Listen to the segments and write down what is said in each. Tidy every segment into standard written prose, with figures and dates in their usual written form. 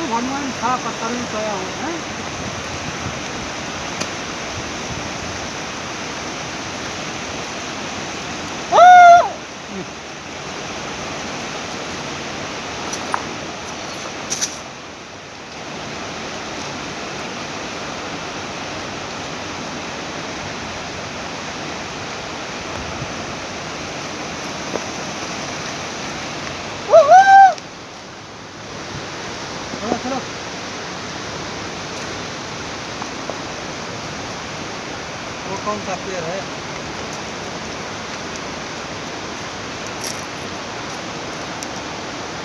भगवान था पत्थर में सोया हुआ है। चलो चलो, वो कौन सा पेड़ है?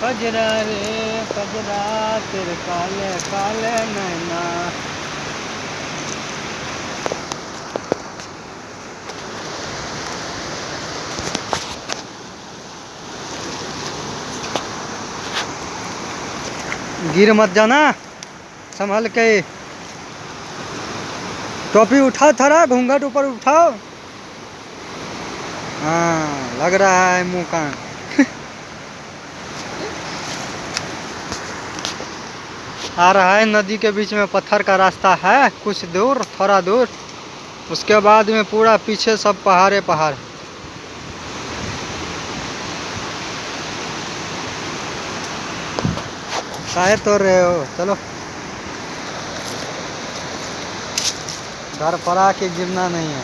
कजरा रे कजरा तेरे काले काले नैना। गिर मत जाना, संभल के। टोपी उठा, थोड़ा घूंघट ऊपर उठाओ। हाँ लग रहा है मुंह कान। आ रहा है नदी के बीच में पत्थर का रास्ता है, कुछ दूर, थोड़ा दूर। उसके बाद में पूरा पीछे सब पहाड़े पहाड़। काहे तोड़ रहे हो? चलो, घर पर आके गिरना नहीं है।